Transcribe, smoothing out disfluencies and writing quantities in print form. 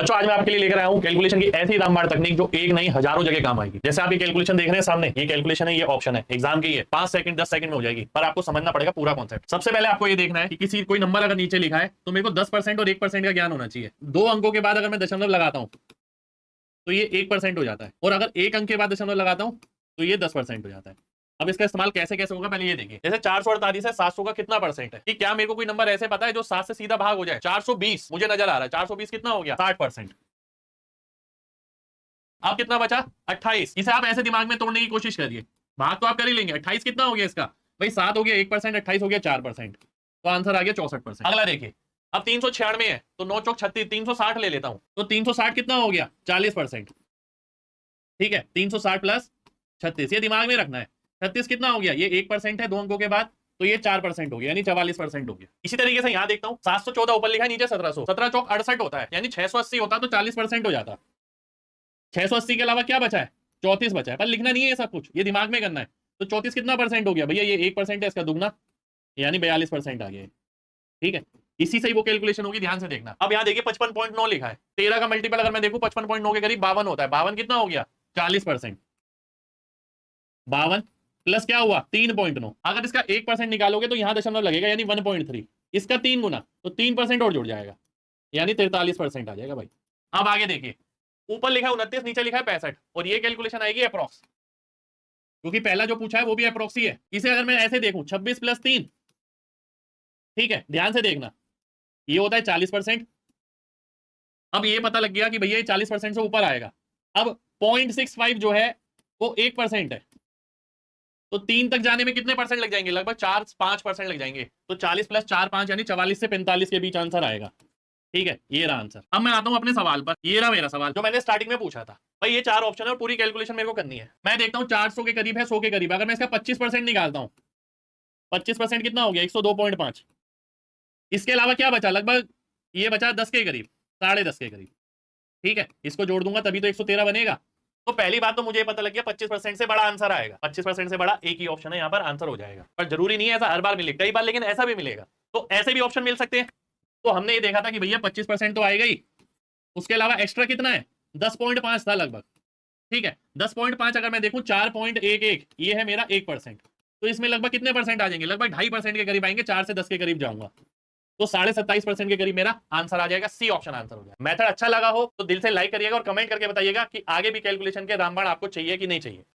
बच्चों आज मैं आपके लिए लेकर आया हूं कैलकुलेशन की ऐसी रामबाण तकनीक जो एक नहीं हजारों जगह काम आएगी। जैसे आप ये कैलकुलेशन देख रहे हैं सामने, ये कैलकुलेशन है, ये ऑप्शन है, एग्जाम की है, 5 सेकंड 10 सेकंड में हो जाएगी, पर आपको समझना पड़ेगा पूरा कॉन्सेप्ट। सबसे पहले आपको ये देखना है कि किसी कोई नंबर अगर नीचे लिखा है तो मेरे को 10% और 1% का ज्ञान होना चाहिए। 2 अंकों के बाद अगर मैं दशमलव लगाता हूं तो ये 1% हो जाता है, और अगर 1 अंक के बाद दशमलव लगाता हूं तो ये 10% हो जाता है। अब इसका इस्तेमाल कैसे कैसे होगा पहले ये देखिए। जैसे 448 है, 700 का कितना परसेंट है, कि क्या मेरे को कोई नंबर ऐसे पता है जो 7 से सीधा भाग हो जाए। 420 मुझे नजर आ रहा है, 420 कितना हो गया, 60%। अब कितना बचा, 28। इसे आप ऐसे दिमाग में तोड़ने की कोशिश करिए, भाग तो आप कर ही लेंगे। 28 कितना हो गया इसका, भाई 7 हो गया 1%, 28 हो गया 4%, तो आंसर आ गया 64%। अगला देखिए, अब 396 है तो 9 चौक 36, 360 ले लेता हूं तो 360 कितना हो गया, 40%। ठीक है, 360 प्लस 36, ये दिमाग में रखना है। 36 कितना हो गया, ये 1% है 2 अंकों के बाद, तो ये 4% हो गया, यानी 44% हो गया। इसी तरीके से यहां देखता हूं, 714 ऊपर लिखा है, नीचे 1700, 17 चौक 68 होता है, यानी 680 होता तो 40% हो जाता। 680 के अलावा क्या बचा है, 34 बचा है, पर लिखना नहीं है सब कुछ, ये दिमाग में करना है। तो 34 कितना परसेंट हो गया भैया, ये 1% है, इसका दुगना यानी 42% आ गया। ठीक है, इसी से ही वो कैलकुलेशन होगी, ध्यान से देखना। अब यहाँ देखिए 55.9 लिखा है, 13 का मल्टीपल अगर मैं देखूं 55.9 के करीब 52 होता है। 52 कितना हो गया, 40%। 52 प्लस क्या हुआ 3.9, अगर इसका 1% निकालोगे तो यहां दशमलव लगेगा, यानी 1.3, इसका 3 गुना, तो 3% और जुड़ जाएगा, यानी 43% आ जाएगा भाई। अब आगे देखिए, ऊपर लिखा है 29, नीचे लिखा है 65, और ये कैलकुलेशन आएगी अप्रॉक्स, क्योंकि पहला जो पूछा है वो भी अप्रॉक्स ही है। इसे अगर मैं ऐसे देखूं 26 प्लस 3, ठीक है, ध्यान से देखना, ये होता है 40%। अब ये पता लग गया कि भैया ये 40% से ऊपर आएगा। अब 0.65 जो है वो 1% है, तो 3 तक जाने में कितने परसेंट लग जाएंगे, लगभग 4-5% लग जाएंगे। तो 40 प्लस 4-5 यानी 44 से 45 के बीच आंसर आएगा। ठीक है, ये रहा आंसर। अब मैं आता हूं अपने सवाल पर, ये रहा मेरा सवाल जो मैंने स्टार्टिंग में पूछा था। भाई ये 4 ऑप्शन है और पूरी कैलकुलेशन मेरे को करनी है। मैं देखता हूं 400 के करीब है, 100 के करीब। अगर मैं इसका 25% निकालता हूं, 25% कितना हो गया, 102.5। इसके अलावा क्या बचा, लगभग ये बचा 10 के करीब, 10.5 के करीब। ठीक है, इसको जोड़ दूंगा तभी तो 113 बनेगा। तो पहली बात तो मुझे पता लग गया 25% से बड़ा आंसर आएगा। 25% से बड़ा एक ही ऑप्शन है, यहाँ पर आंसर हो जाएगा। पर जरूरी नहीं है ऐसा हर बार मिले, कई बार लेकिन ऐसा भी मिलेगा, तो ऐसे भी ऑप्शन मिल सकते हैं। तो हमने ये देखा था कि भैया 25% तो आएगा ही, उसके अलावा एक्स्ट्रा कितना है, 10.5 था लगभग। ठीक है, 10.5 अगर मैं देखूं 4.11, ये है मेरा 1%, तो इसमें लगभग कितने परसेंट आ जाएंगे, लगभग 2.5% के करीब आएंगे, 4 से 10 के करीब जाऊंगा, तो 27.5% के करीब मेरा आंसर आ जाएगा। सी ऑप्शन आंसर हो जाएगा। मेथड अच्छा लगा हो तो दिल से लाइक करिएगा और कमेंट करके बताइएगा कि आगे भी कैलकुलेशन के रामबाण आपको चाहिए कि नहीं चाहिए।